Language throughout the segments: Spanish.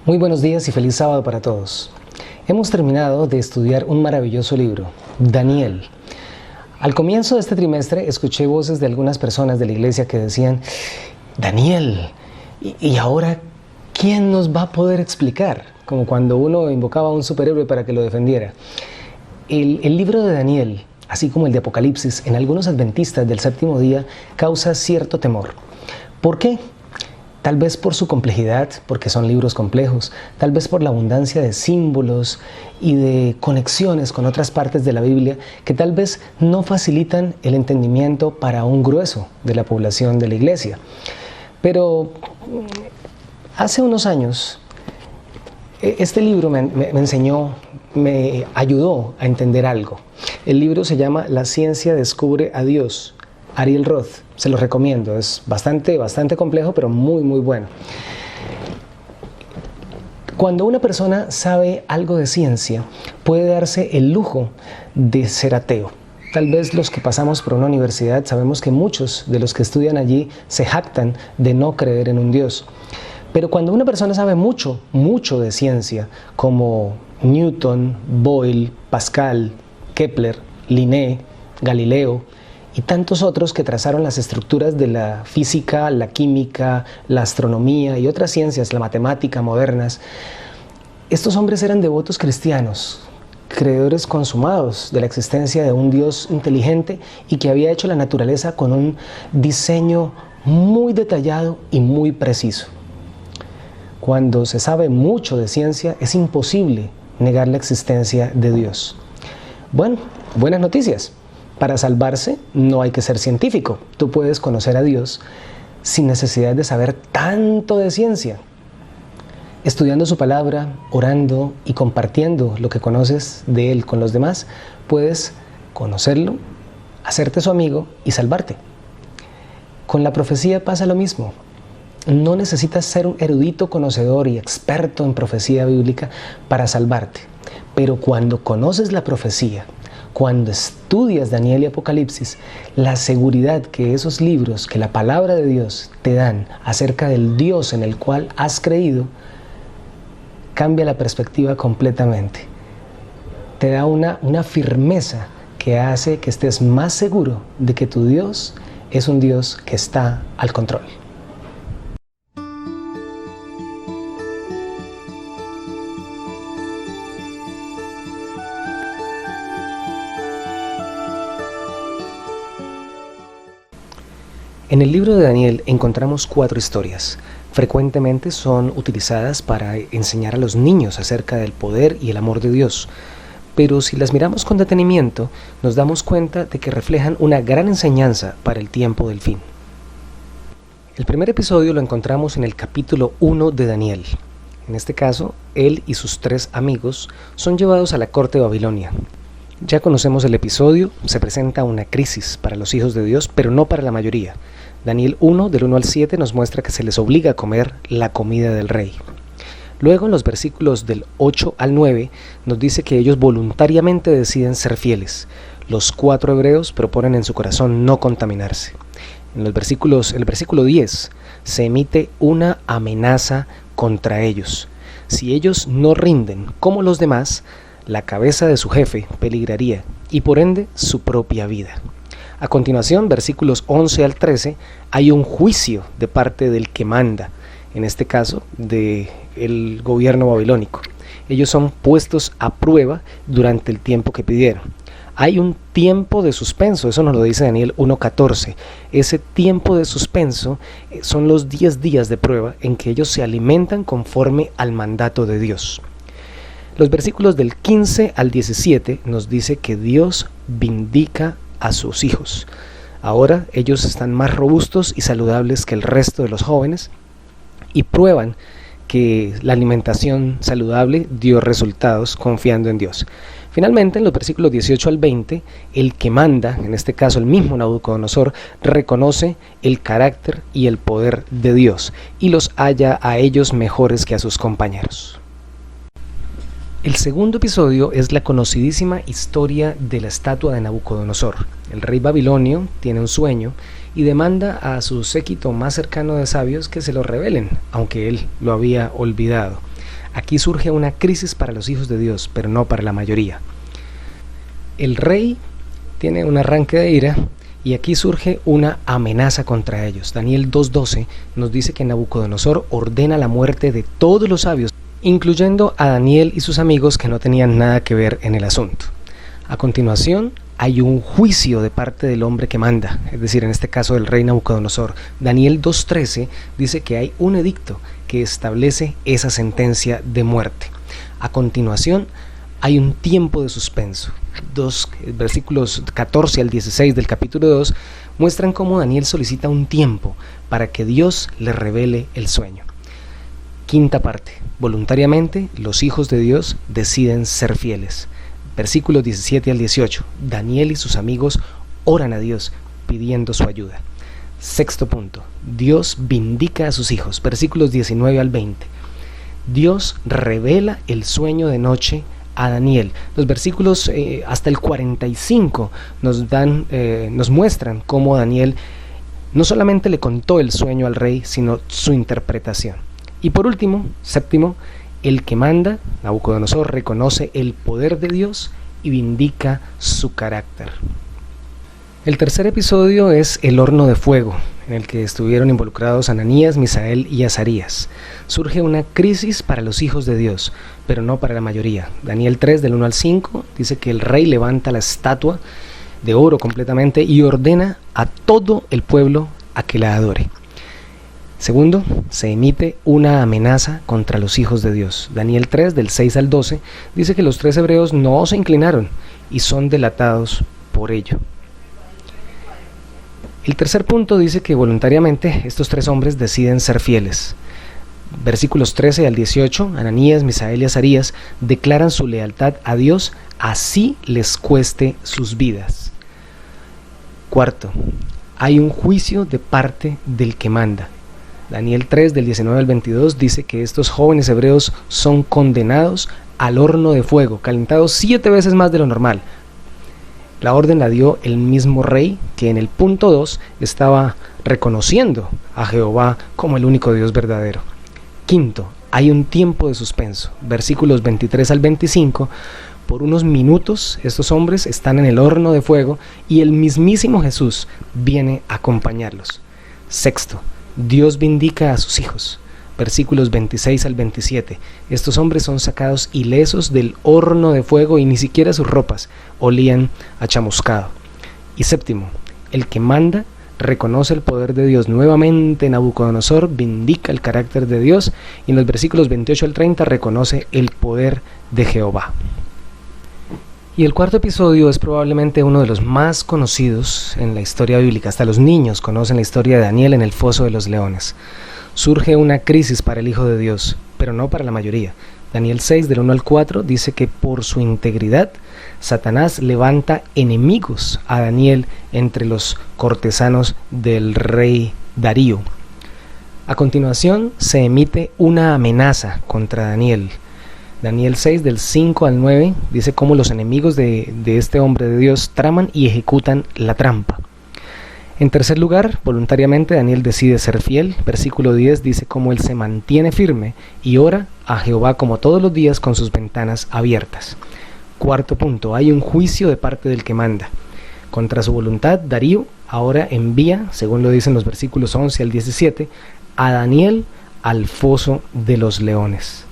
Muy buenos días y feliz sábado para todos. Hemos terminado de estudiar un maravilloso libro, Daniel. Al comienzo de este trimestre escuché voces de algunas personas de la iglesia que decían: Daniel, ¿y ahora quién nos va a poder explicar? Como cuando uno invocaba a un superhéroe para que lo defendiera. El libro de Daniel, así como el de Apocalipsis, en algunos adventistas del séptimo día, causa cierto temor. ¿Por qué? Tal vez por su complejidad, porque son libros complejos, tal vez por la abundancia de símbolos y de conexiones con otras partes de la Biblia que tal vez no facilitan el entendimiento para un grueso de la población de la iglesia. Pero hace unos años, este libro me enseñó, me ayudó a entender algo. El libro se llama La ciencia descubre a Dios, Ariel Roth. Se lo recomiendo, es bastante complejo, pero muy bueno. Cuando una persona sabe algo de ciencia, puede darse el lujo de ser ateo. Tal vez los que pasamos por una universidad sabemos que muchos de los que estudian allí se jactan de no creer en un Dios. Pero cuando una persona sabe mucho de ciencia, como Newton, Boyle, Pascal, Kepler, Linné, Galileo, y tantos otros que trazaron las estructuras de la física, la química, la astronomía y otras ciencias, la matemática modernas, estos hombres eran devotos cristianos, creedores consumados de la existencia de un Dios inteligente y que había hecho la naturaleza con un diseño muy detallado y muy preciso. Cuando se sabe mucho de ciencia, es imposible negar la existencia de Dios. Bueno, buenas noticias. Para salvarse no hay que ser científico. Tú puedes conocer a Dios sin necesidad de saber tanto de ciencia. Estudiando su palabra, orando y compartiendo lo que conoces de Él con los demás, puedes conocerlo, hacerte su amigo y salvarte. Con la profecía pasa lo mismo. No necesitas ser un erudito conocedor y experto en profecía bíblica para salvarte. Pero cuando conoces la profecía, cuando estudias Daniel y Apocalipsis, la seguridad que esos libros, que la palabra de Dios te dan acerca del Dios en el cual has creído, cambia la perspectiva completamente. Te da una firmeza que hace que estés más seguro de que tu Dios es un Dios que está al control. En el libro de Daniel encontramos 4 historias. Frecuentemente son utilizadas para enseñar a los niños acerca del poder y el amor de Dios. Pero si las miramos con detenimiento, nos damos cuenta de que reflejan una gran enseñanza para el tiempo del fin. El primer episodio lo encontramos en el capítulo 1 de Daniel. En este caso, él y sus 3 amigos son llevados a la corte de Babilonia. Ya conocemos el episodio, se presenta una crisis para los hijos de Dios, pero no para la mayoría. Daniel 1, del 1 al 7, nos muestra que se les obliga a comer la comida del rey. Luego, en los versículos del 8 al 9, nos dice que ellos voluntariamente deciden ser fieles. Los 4 hebreos proponen en su corazón no contaminarse. En el versículo 10, se emite una amenaza contra ellos. Si ellos no rinden como los demás, la cabeza de su jefe peligraría y por ende su propia vida. A continuación, versículos 11 al 13, hay un juicio de parte del que manda, en este caso del gobierno babilónico. Ellos son puestos a prueba durante el tiempo que pidieron. Hay un tiempo de suspenso, eso nos lo dice Daniel 1:14. Ese tiempo de suspenso son los 10 días de prueba en que ellos se alimentan conforme al mandato de Dios. Los versículos del 15 al 17 nos dice que Dios vindica a sus hijos. Ahora ellos están más robustos y saludables que el resto de los jóvenes y prueban que la alimentación saludable dio resultados confiando en Dios. Finalmente, en los versículos 18 al 20, el que manda, en este caso el mismo Nabucodonosor, reconoce el carácter y el poder de Dios y los halla a ellos mejores que a sus compañeros. El segundo episodio es la conocidísima historia de la estatua de Nabucodonosor. El rey babilonio tiene un sueño y demanda a su séquito más cercano de sabios que se lo revelen, aunque él lo había olvidado. Aquí surge una crisis para los hijos de Dios, pero no para la mayoría. El rey tiene un arranque de ira y aquí surge una amenaza contra ellos. Daniel 2:12 nos dice que Nabucodonosor ordena la muerte de todos los sabios, incluyendo a Daniel y sus amigos que no tenían nada que ver en el asunto. A continuación, hay un juicio de parte del hombre que manda, es decir, en este caso del rey Nabucodonosor. Daniel 2:13 dice que hay un edicto que establece esa sentencia de muerte. A continuación, hay un tiempo de suspenso. Versículos 14 al 16 del capítulo 2 muestran cómo Daniel solicita un tiempo para que Dios le revele el sueño. Quinta parte. Voluntariamente, los hijos de Dios deciden ser fieles. Versículos 17 al 18. Daniel y sus amigos oran a Dios pidiendo su ayuda. Sexto punto. Dios vindica a sus hijos. Versículos 19 al 20. Dios revela el sueño de noche a Daniel. Los versículos hasta el 45 nos muestran cómo Daniel no solamente le contó el sueño al rey, sino su interpretación. Y por último, séptimo, el que manda, Nabucodonosor, reconoce el poder de Dios y vindica su carácter. El tercer episodio es el horno de fuego, en el que estuvieron involucrados Ananías, Misael y Azarías. Surge una crisis para los hijos de Dios, pero no para la mayoría. Daniel 3, del 1 al 5, dice que el rey levanta la estatua de oro completamente y ordena a todo el pueblo a que la adore. Segundo, se emite una amenaza contra los hijos de Dios. Daniel 3, del 6 al 12, dice que los 3 hebreos no se inclinaron y son delatados por ello. El tercer punto dice que voluntariamente estos 3 hombres deciden ser fieles. Versículos 13 al 18, Ananías, Misael y Azarías declaran su lealtad a Dios, así les cueste sus vidas. Cuarto, hay un juicio de parte del que manda. Daniel 3, del 19 al 22, dice que estos jóvenes hebreos son condenados al horno de fuego, calentados 7 veces más de lo normal. La orden la dio el mismo rey, que en el punto 2 estaba reconociendo a Jehová como el único Dios verdadero. Quinto, hay un tiempo de suspenso. Versículos 23 al 25, por unos minutos estos hombres están en el horno de fuego y el mismísimo Jesús viene a acompañarlos. Sexto, Dios vindica a sus hijos. Versículos 26 al 27. Estos hombres son sacados ilesos del horno de fuego y ni siquiera sus ropas olían a chamuscado. Y séptimo, el que manda reconoce el poder de Dios. Nuevamente Nabucodonosor vindica el carácter de Dios y en los versículos 28 al 30 reconoce el poder de Jehová. Y el cuarto episodio es probablemente uno de los más conocidos en la historia bíblica. Hasta los niños conocen la historia de Daniel en el foso de los leones. Surge una crisis para el Hijo de Dios, pero no para la mayoría. Daniel 6, del 1 al 4, dice que por su integridad, Satanás levanta enemigos a Daniel entre los cortesanos del rey Darío. A continuación, se emite una amenaza contra Daniel. Daniel 6, del 5 al 9, dice cómo los enemigos de este hombre de Dios traman y ejecutan la trampa. En tercer lugar, voluntariamente Daniel decide ser fiel. Versículo 10 dice cómo él se mantiene firme y ora a Jehová como todos los días con sus ventanas abiertas. Cuarto punto, hay un juicio de parte del que manda. Contra su voluntad, Darío ahora envía, según lo dicen los versículos 11 al 17, a Daniel al foso de los leones.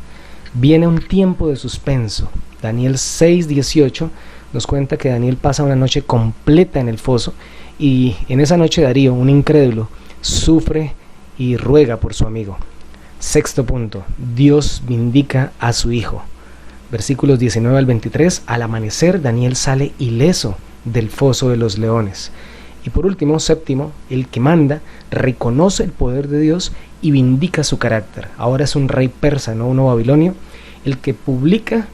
Viene un tiempo de suspenso. Daniel 6:18 nos cuenta que Daniel pasa una noche completa en el foso y en esa noche Darío, un incrédulo, sufre y ruega por su amigo. Sexto punto, Dios vindica a su hijo. Versículos 19 al 23, al amanecer Daniel sale ileso del foso de los leones. Y por último, séptimo, el que manda reconoce el poder de Dios y vindica su carácter. Ahora es un rey persa, no uno babilonio, el que publica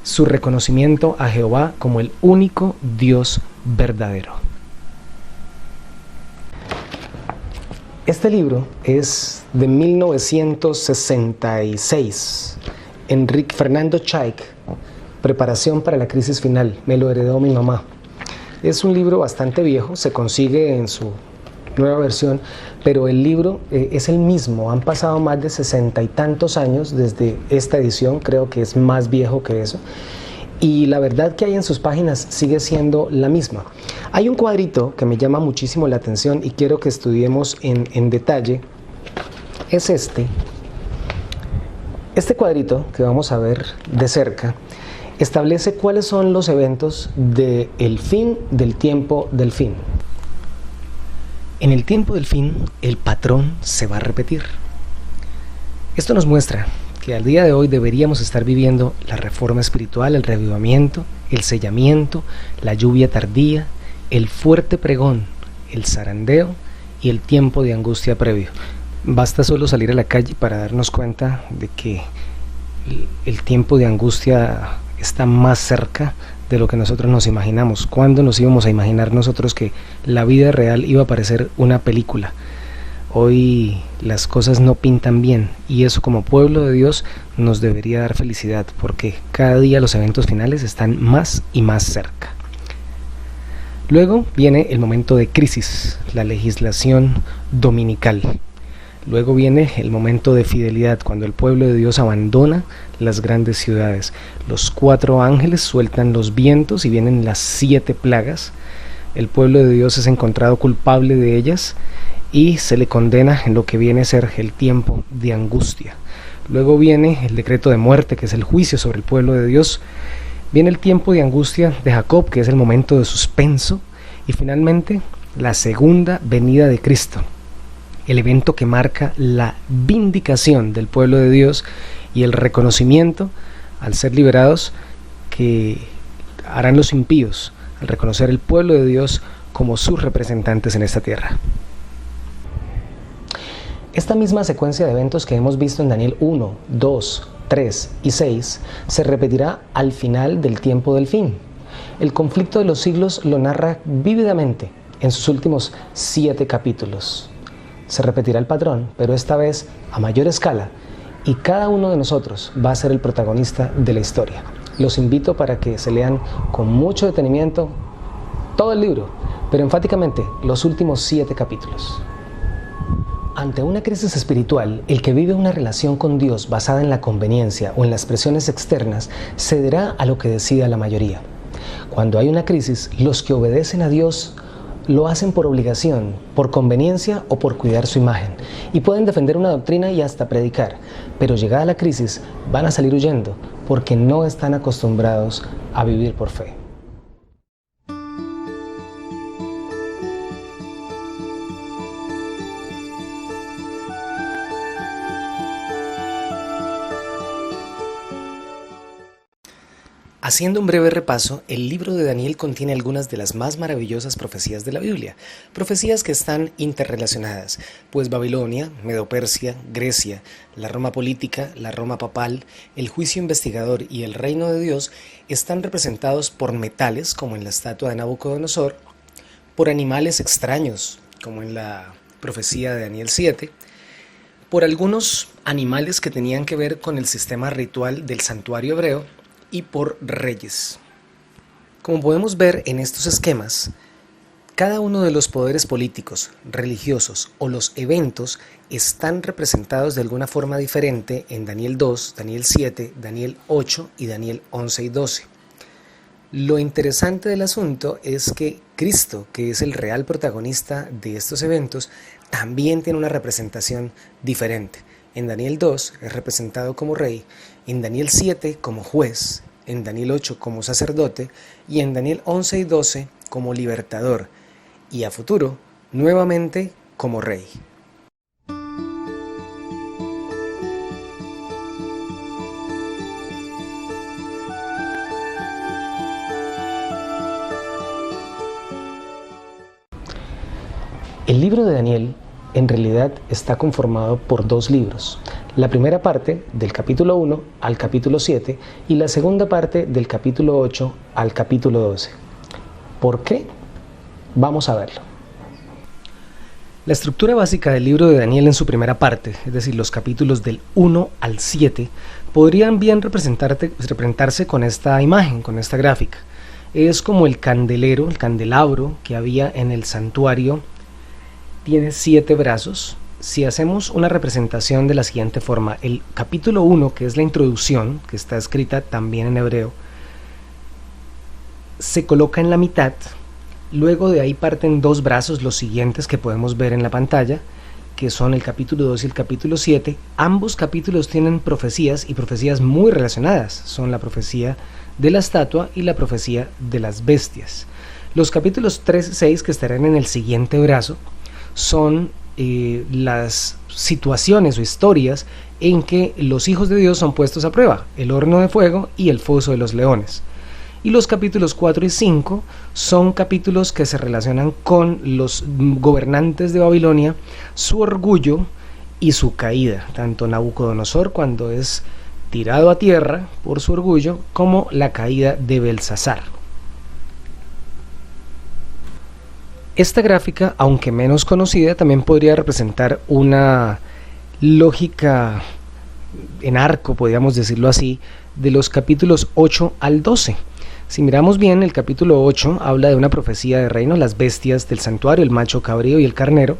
su reconocimiento a Jehová como el único Dios verdadero. Este libro es de 1966. Enrique Fernando Chaik, Preparación para la crisis final. Me lo heredó mi mamá. Es un libro bastante viejo, se consigue en su nueva versión, pero el libro es el mismo. Han pasado más de 60 y tantos años desde esta edición, creo que es más viejo que eso. Y la verdad que hay en sus páginas sigue siendo la misma. Hay un cuadrito que me llama muchísimo la atención y quiero que estudiemos en detalle. Es este. Este cuadrito que vamos a ver de cerca establece cuáles son los eventos del fin del tiempo del fin. En el tiempo del fin, el patrón se va a repetir. Esto nos muestra que al día de hoy deberíamos estar viviendo la reforma espiritual, el reavivamiento, el sellamiento, la lluvia tardía, el fuerte pregón, el zarandeo y el tiempo de angustia previo. Basta solo salir a la calle para darnos cuenta de que el tiempo de angustia está más cerca de lo que nosotros nos imaginamos. ¿Cuándo nos íbamos a imaginar nosotros que la vida real iba a parecer una película? Hoy las cosas no pintan bien y eso como pueblo de Dios nos debería dar felicidad porque cada día los eventos finales están más y más cerca. Luego viene el momento de crisis, la legislación dominical. Luego viene el momento de fidelidad, cuando el pueblo de Dios abandona las grandes ciudades. Los 4 ángeles sueltan los vientos y vienen las 7 plagas. El pueblo de Dios es encontrado culpable de ellas y se le condena en lo que viene a ser el tiempo de angustia. Luego viene el decreto de muerte, que es el juicio sobre el pueblo de Dios. Viene el tiempo de angustia de Jacob, que es el momento de suspenso. Y finalmente, la segunda venida de Cristo, el evento que marca la vindicación del pueblo de Dios y el reconocimiento, al ser liberados, que harán los impíos, al reconocer el pueblo de Dios como sus representantes en esta tierra. Esta misma secuencia de eventos que hemos visto en Daniel 1, 2, 3 y 6 se repetirá al final del tiempo del fin. El conflicto de los siglos lo narra vívidamente en sus últimos 7 capítulos. Se repetirá el patrón, pero esta vez a mayor escala, y cada uno de nosotros va a ser el protagonista de la historia. Los invito para que se lean con mucho detenimiento todo el libro, pero enfáticamente los últimos 7 capítulos. Ante una crisis espiritual, el que vive una relación con Dios basada en la conveniencia o en las presiones externas cederá a lo que decida la mayoría. Cuando hay una crisis, los que obedecen a Dios lo hacen por obligación, por conveniencia o por cuidar su imagen, y pueden defender una doctrina y hasta predicar, pero llegada la crisis van a salir huyendo porque no están acostumbrados a vivir por fe. Haciendo un breve repaso, el libro de Daniel contiene algunas de las más maravillosas profecías de la Biblia, profecías que están interrelacionadas, pues Babilonia, Medo-Persia, Grecia, la Roma política, la Roma papal, el juicio investigador y el reino de Dios están representados por metales, como en la estatua de Nabucodonosor, por animales extraños, como en la profecía de Daniel 7, por algunos animales que tenían que ver con el sistema ritual del santuario hebreo, y por reyes. Como podemos ver en estos esquemas, cada uno de los poderes políticos, religiosos o los eventos están representados de alguna forma diferente en Daniel 2, Daniel 7, Daniel 8 y Daniel 11 y 12. Lo interesante del asunto es que Cristo, que es el real protagonista de estos eventos, también tiene una representación diferente. En Daniel 2 es representado como rey, en Daniel 7 como juez, en Daniel 8 como sacerdote y en Daniel 11 y 12 como libertador y a futuro nuevamente como rey. El libro de Daniel en realidad está conformado por 2 libros. La primera parte del capítulo 1 al capítulo 7 y la segunda parte del capítulo 8 al capítulo 12. ¿Por qué? Vamos a verlo. La estructura básica del libro de Daniel en su primera parte, es decir, los capítulos del 1 al 7, podrían bien representarse con esta imagen, con esta gráfica. Es como el candelero, el candelabro que había en el santuario tiene 7 brazos. Si hacemos una representación de la siguiente forma, el capítulo 1, que es la introducción, que está escrita también en hebreo, se coloca en la mitad. Luego de ahí parten 2 brazos, los siguientes que podemos ver en la pantalla, que son el capítulo 2 y el capítulo 7. Ambos capítulos tienen profecías y profecías muy relacionadas. Son la profecía de la estatua y la profecía de las bestias. Los capítulos 3 y 6, que estarán en el siguiente brazo, son las situaciones o historias en que los hijos de Dios son puestos a prueba, el horno de fuego y el foso de los leones. Y los capítulos 4 y 5 son capítulos que se relacionan con los gobernantes de Babilonia, su orgullo y su caída, tanto Nabucodonosor cuando es tirado a tierra por su orgullo, como la caída de Belsasar. Esta gráfica, aunque menos conocida, también podría representar una lógica en arco, podríamos decirlo así, de los capítulos 8 al 12. Si miramos bien, el capítulo 8 habla de una profecía de reino, las bestias del santuario, el macho cabrío y el carnero,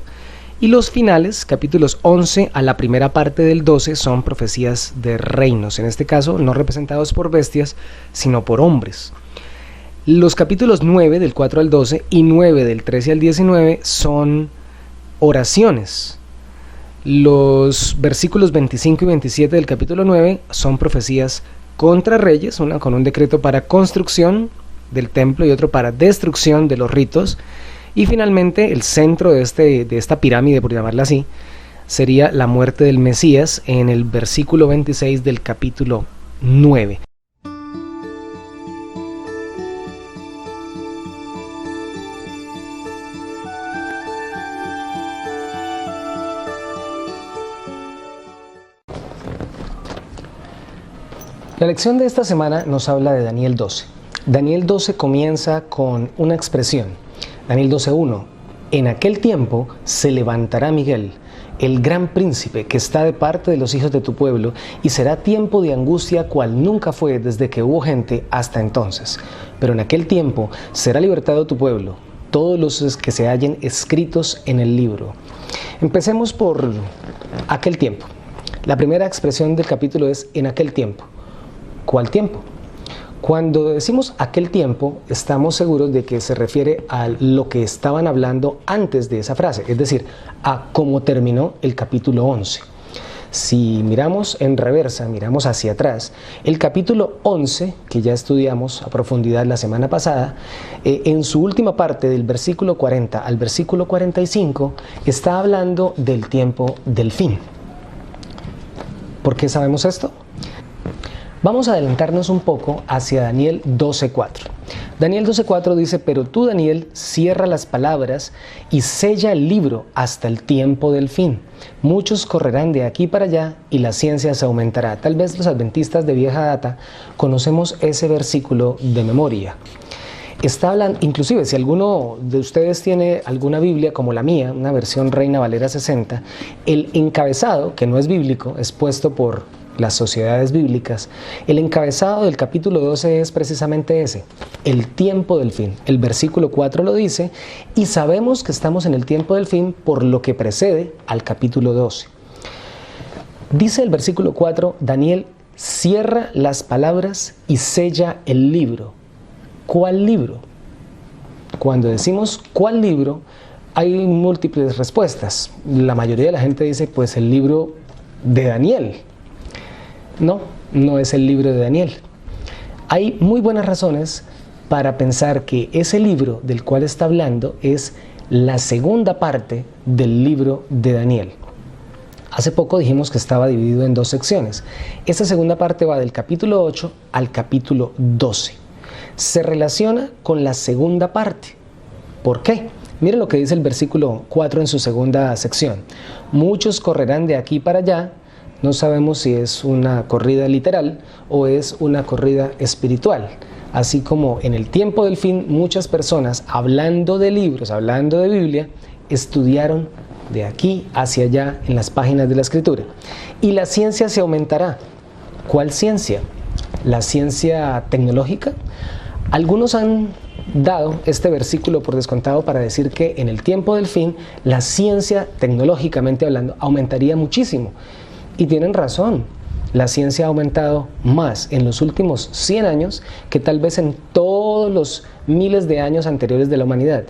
y los finales, capítulos 11 a la primera parte del 12, son profecías de reinos, en este caso no representados por bestias, sino por hombres. Los capítulos 9 del 4 al 12 y 9 del 13 al 19 son oraciones. Los versículos 25 y 27 del capítulo 9 son profecías contra reyes, una con un decreto para construcción del templo y otro para destrucción de los ritos. Y finalmente el centro de esta pirámide, por llamarla así, sería la muerte del Mesías en el versículo 26 del capítulo 9. La lección de esta semana nos habla de Daniel 12. Daniel 12 comienza con una expresión. Daniel 12:1. En aquel tiempo se levantará Miguel, el gran príncipe que está de parte de los hijos de tu pueblo, y será tiempo de angustia cual nunca fue desde que hubo gente hasta entonces. Pero en aquel tiempo será libertado tu pueblo, todos los que se hallen escritos en el libro. Empecemos por aquel tiempo. La primera expresión del capítulo es en aquel tiempo. ¿Cuál tiempo? Cuando decimos aquel tiempo, estamos seguros de que se refiere a lo que estaban hablando antes de esa frase, es decir, a cómo terminó el capítulo 11. Si miramos en reversa, miramos hacia atrás, el capítulo 11, que ya estudiamos a profundidad la semana pasada, en su última parte del versículo 40 al versículo 45, está hablando del tiempo del fin. ¿Por qué sabemos esto? Vamos a adelantarnos un poco hacia Daniel 12:4. Daniel 12:4 dice, pero tú, Daniel, cierra las palabras y sella el libro hasta el tiempo del fin. Muchos correrán de aquí para allá y la ciencia se aumentará. Tal vez los adventistas de vieja data conocemos ese versículo de memoria. Está hablando, inclusive si alguno de ustedes tiene alguna Biblia como la mía, una versión Reina Valera 60, el encabezado, que no es bíblico, es puesto por las sociedades bíblicas, el encabezado del capítulo 12 es precisamente ese, el tiempo del fin. El versículo 4 lo dice, y sabemos que estamos en el tiempo del fin por lo que precede al capítulo 12. Dice el versículo 4, Daniel cierra las palabras y sella el libro. ¿Cuál libro? Cuando decimos ¿cuál libro? Hay múltiples respuestas. La mayoría de la gente dice, pues el libro de Daniel. No, no es el libro de Daniel. Hay muy buenas razones para pensar que ese libro del cual está hablando es la segunda parte del libro de Daniel. Hace poco dijimos que estaba dividido en 2 secciones. Esta segunda parte va del capítulo 8 al capítulo 12. Se relaciona con la segunda parte. ¿Por qué? Miren lo que dice el versículo 4 en su segunda sección. Muchos correrán de aquí para allá. No sabemos si es una corrida literal o es una corrida espiritual. Así como en el tiempo del fin muchas personas, hablando de libros, hablando de Biblia, estudiaron de aquí hacia allá en las páginas de la Escritura. Y la ciencia se aumentará. ¿Cuál ciencia? ¿La ciencia tecnológica? Algunos han dado este versículo por descontado para decir que en el tiempo del fin la ciencia, tecnológicamente hablando, aumentaría muchísimo. Y tienen razón, la ciencia ha aumentado más en los últimos 100 años que tal vez en todos los miles de años anteriores de la humanidad.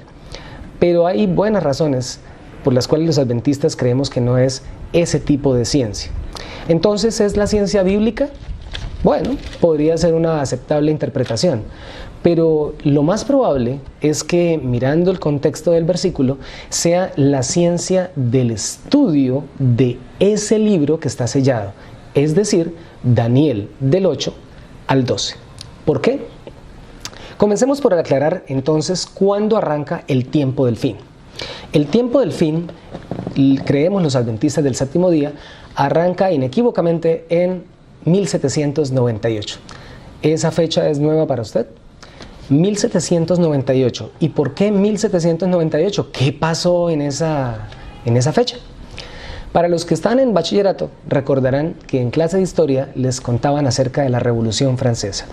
Pero hay buenas razones por las cuales los adventistas creemos que no es ese tipo de ciencia. Entonces, ¿es la ciencia bíblica? Bueno, podría ser una aceptable interpretación, pero lo más probable es que, mirando el contexto del versículo, sea la ciencia del estudio de ese libro que está sellado, es decir, Daniel del 8 al 12. ¿Por qué? Comencemos por aclarar entonces cuándo arranca el tiempo del fin. El tiempo del fin, creemos los adventistas del séptimo día, arranca inequívocamente en 1798. ¿Esa fecha es nueva para usted? 1798. ¿Y por qué 1798? ¿Qué pasó en esa fecha? Para los que están en bachillerato, recordarán que en clase de historia les contaban acerca de la Revolución Francesa.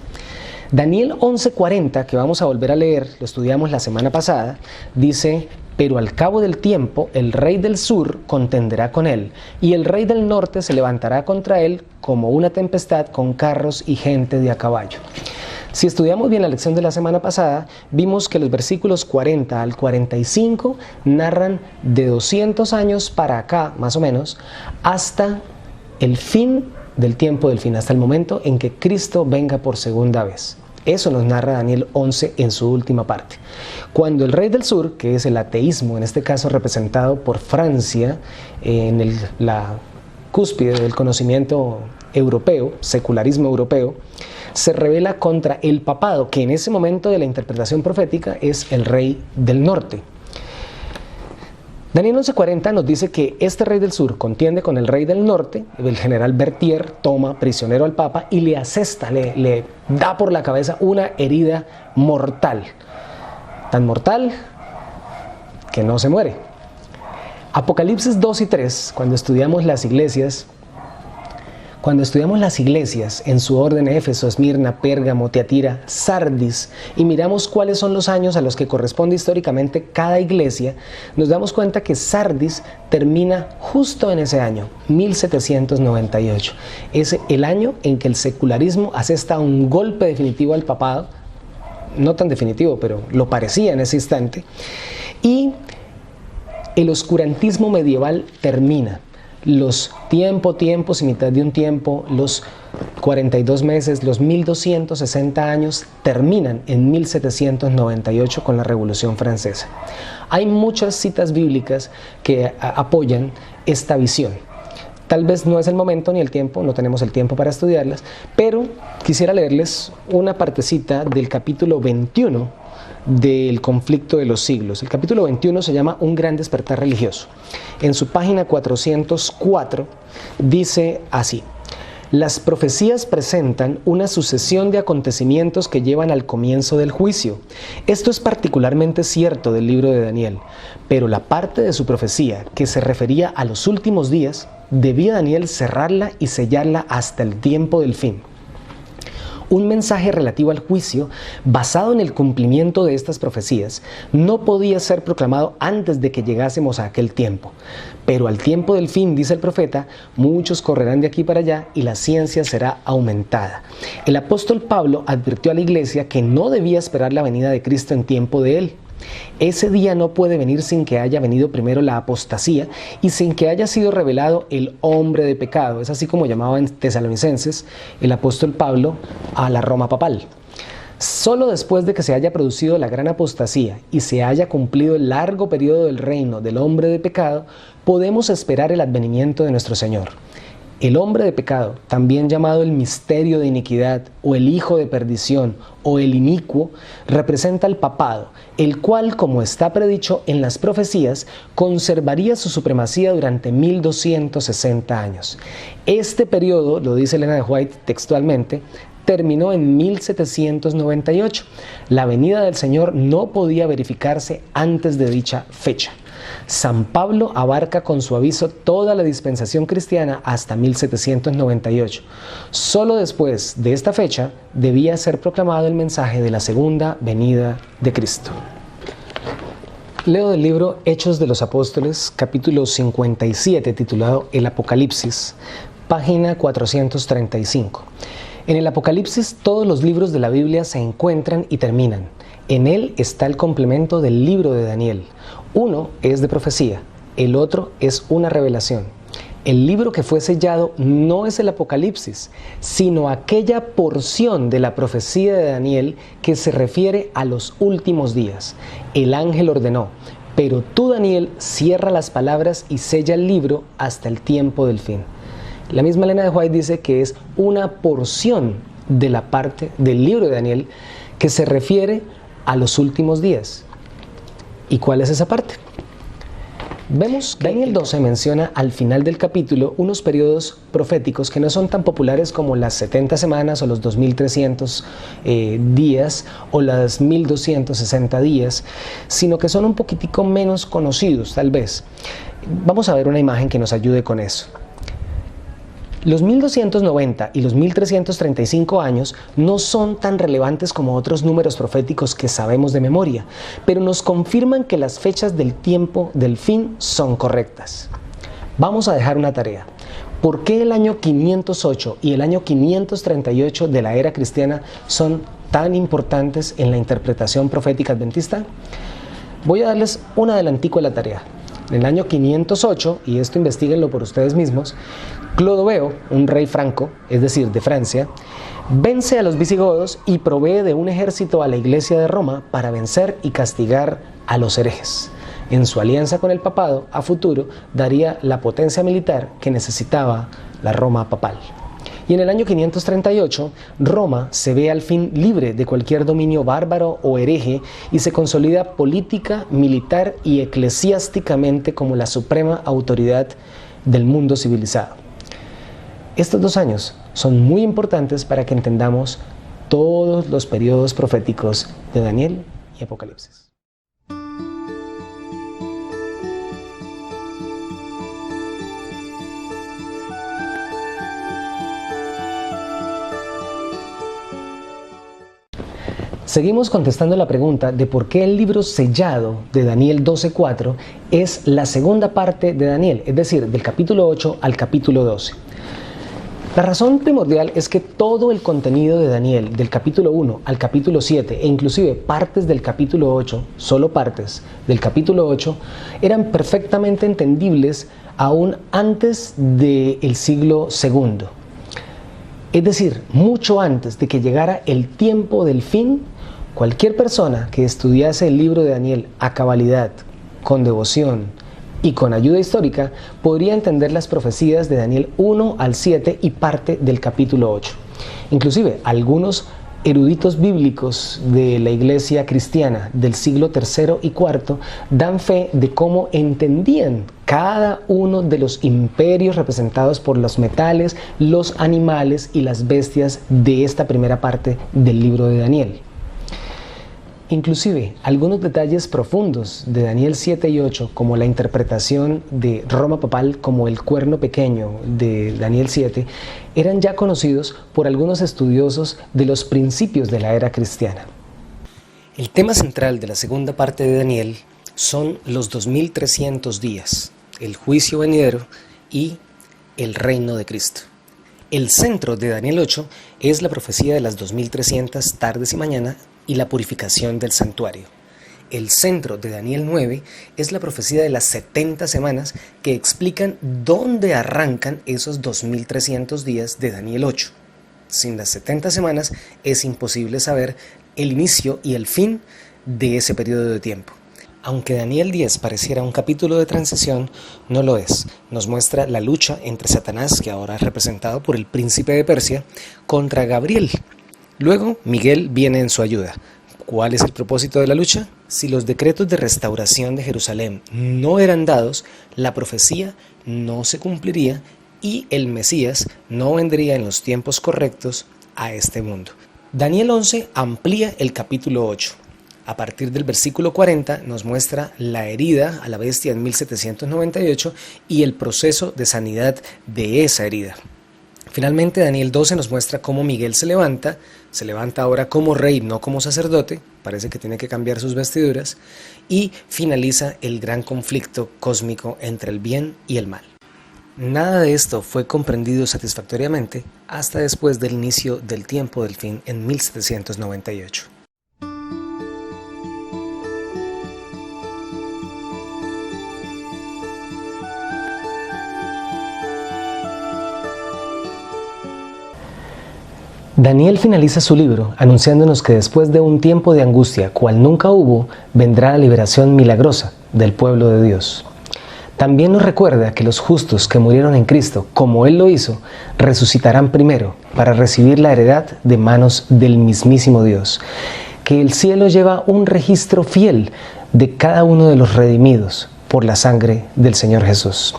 Daniel 11:40, que vamos a volver a leer, lo estudiamos la semana pasada, dice: pero al cabo del tiempo el rey del sur contenderá con él, y el rey del norte se levantará contra él como una tempestad con carros y gente de a caballo. Si estudiamos bien la lección de la semana pasada, vimos que los versículos 40 al 45 narran de 200 años para acá, más o menos, hasta el fin del tiempo del fin, hasta el momento en que Cristo venga por segunda vez. Eso nos narra Daniel 11 en su última parte. Cuando el rey del sur, que es el ateísmo, en este caso representado por Francia, en la cúspide del conocimiento europeo, secularismo europeo, se rebela contra el papado, que en ese momento de la interpretación profética es el rey del norte. Daniel 11:40 nos dice que este rey del sur contiende con el rey del norte. El general Berthier toma prisionero al papa y le asesta, le da por la cabeza una herida mortal. Tan mortal que no se muere. Apocalipsis 2 y 3, cuando estudiamos las iglesias en su orden, Éfeso, Esmirna, Pérgamo, Tiatira, Sardis, y miramos cuáles son los años a los que corresponde históricamente cada iglesia, nos damos cuenta que Sardis termina justo en ese año, 1798. Es el año en que el secularismo asesta un golpe definitivo al papado, no tan definitivo, pero lo parecía en ese instante, y el oscurantismo medieval termina. Los tiempos y mitad de un tiempo, los 42 meses, los 1260 años terminan en 1798 con la Revolución Francesa. Hay muchas citas bíblicas que apoyan esta visión. Tal vez no es el momento ni el tiempo, no tenemos el tiempo para estudiarlas, pero quisiera leerles una partecita del capítulo 21 del conflicto de los siglos. El capítulo 21 se llama Un gran despertar religioso. En su página 404 dice así: las profecías presentan una sucesión de acontecimientos que llevan al comienzo del juicio. Esto es particularmente cierto del libro de Daniel, pero la parte de su profecía que se refería a los últimos días, debía Daniel cerrarla y sellarla hasta el tiempo del fin. Un mensaje relativo al juicio, basado en el cumplimiento de estas profecías, no podía ser proclamado antes de que llegásemos a aquel tiempo. Pero al tiempo del fin, dice el profeta, muchos correrán de aquí para allá y la ciencia será aumentada. El apóstol Pablo advirtió a la iglesia que no debía esperar la venida de Cristo en tiempo de él. Ese día no puede venir sin que haya venido primero la apostasía y sin que haya sido revelado el hombre de pecado. Es así como llamaba en Tesalonicenses el apóstol Pablo a la Roma papal. Solo después de que se haya producido la gran apostasía y se haya cumplido el largo periodo del reino del hombre de pecado, podemos esperar el advenimiento de nuestro Señor. El hombre de pecado, también llamado el misterio de iniquidad o el hijo de perdición o el inicuo, representa al papado, el cual, como está predicho en las profecías, conservaría su supremacía durante 1260 años. Este periodo, lo dice Elena de White textualmente, terminó en 1798. La venida del Señor no podía verificarse antes de dicha fecha. San Pablo abarca con su aviso toda la dispensación cristiana hasta 1798. Solo después de esta fecha debía ser proclamado el mensaje de la segunda venida de Cristo. Leo del libro Hechos de los Apóstoles, capítulo 57, titulado El Apocalipsis, página 435. En el Apocalipsis todos los libros de la Biblia se encuentran y terminan. En él está el complemento del libro de Daniel. Uno es de profecía, el otro es una revelación. El libro que fue sellado no es el Apocalipsis, sino aquella porción de la profecía de Daniel que se refiere a los últimos días. El ángel ordenó: pero tú, Daniel, cierra las palabras y sella el libro hasta el tiempo del fin. La misma Elena de White dice que es una porción de la parte del libro de Daniel que se refiere a los últimos días. ¿Y cuál es esa parte? Vemos que Daniel 12 menciona al final del capítulo unos periodos proféticos que no son tan populares como las 70 semanas o los 2300 días o las 1260 días, sino que son un poquitico menos conocidos tal vez. Vamos a ver una imagen que nos ayude con eso. Los 1290 y los 1335 años no son tan relevantes como otros números proféticos que sabemos de memoria, pero nos confirman que las fechas del tiempo del fin son correctas. Vamos a dejar una tarea. ¿Por qué el año 508 y el año 538 de la era cristiana son tan importantes en la interpretación profética adventista? Voy a darles un adelantico a la tarea. En el año 508, y esto investíguenlo por ustedes mismos, Clodoveo, un rey franco, es decir, de Francia, vence a los visigodos y provee de un ejército a la Iglesia de Roma para vencer y castigar a los herejes. En su alianza con el papado, a futuro, daría la potencia militar que necesitaba la Roma papal. Y en el año 538, Roma se ve al fin libre de cualquier dominio bárbaro o hereje y se consolida política, militar y eclesiásticamente como la suprema autoridad del mundo civilizado. Estos 2 años son muy importantes para que entendamos todos los periodos proféticos de Daniel y Apocalipsis. Seguimos contestando la pregunta de por qué el libro sellado de Daniel 12:4 es la segunda parte de Daniel, es decir, del capítulo 8 al capítulo 12. La razón primordial es que todo el contenido de Daniel, del capítulo 1 al capítulo 7 e inclusive partes del capítulo 8, solo partes del capítulo 8, eran perfectamente entendibles aún antes del siglo II. Es decir, mucho antes de que llegara el tiempo del fin, cualquier persona que estudiase el libro de Daniel a cabalidad, con devoción y con ayuda histórica, podría entender las profecías de Daniel 1 al 7 y parte del capítulo 8. Inclusive, algunos eruditos bíblicos de la iglesia cristiana del siglo III y IV dan fe de cómo entendían cada uno de los imperios representados por los metales, los animales y las bestias de esta primera parte del libro de Daniel. Inclusive, algunos detalles profundos de Daniel 7 y 8, como la interpretación de Roma papal como el cuerno pequeño de Daniel 7, eran ya conocidos por algunos estudiosos de los principios de la era cristiana. El tema central de la segunda parte de Daniel son los 2300 días, el juicio venidero y el reino de Cristo. El centro de Daniel 8 es la profecía de las 2300 tardes y mañana y la purificación del santuario. El centro de Daniel 9 es la profecía de las 70 semanas que explican dónde arrancan esos 2300 días de Daniel 8. Sin las 70 semanas es imposible saber el inicio y el fin de ese periodo de tiempo. Aunque Daniel 10 pareciera un capítulo de transición, no lo es. Nos muestra la lucha entre Satanás, que ahora es representado por el príncipe de Persia, contra Gabriel. Luego, Miguel viene en su ayuda. ¿Cuál es el propósito de la lucha? Si los decretos de restauración de Jerusalén no eran dados, la profecía no se cumpliría y el Mesías no vendría en los tiempos correctos a este mundo. Daniel 11 amplía el capítulo 8. A partir del versículo 40 nos muestra la herida a la bestia en 1798 y el proceso de sanidad de esa herida. Finalmente, Daniel 12 nos muestra cómo Miguel se levanta ahora como rey, no como sacerdote, parece que tiene que cambiar sus vestiduras, y finaliza el gran conflicto cósmico entre el bien y el mal. Nada de esto fue comprendido satisfactoriamente hasta después del inicio del tiempo del fin en 1798. Daniel finaliza su libro anunciándonos que después de un tiempo de angustia, cual nunca hubo, vendrá la liberación milagrosa del pueblo de Dios. También nos recuerda que los justos que murieron en Cristo, como Él lo hizo, resucitarán primero para recibir la heredad de manos del mismísimo Dios. Que el cielo lleva un registro fiel de cada uno de los redimidos por la sangre del Señor Jesús.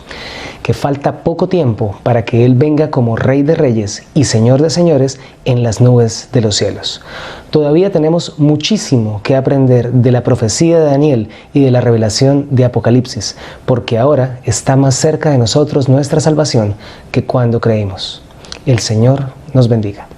Que falta poco tiempo para que Él venga como Rey de Reyes y Señor de Señores en las nubes de los cielos. Todavía tenemos muchísimo que aprender de la profecía de Daniel y de la revelación de Apocalipsis, porque ahora está más cerca de nosotros nuestra salvación que cuando creímos. El Señor nos bendiga.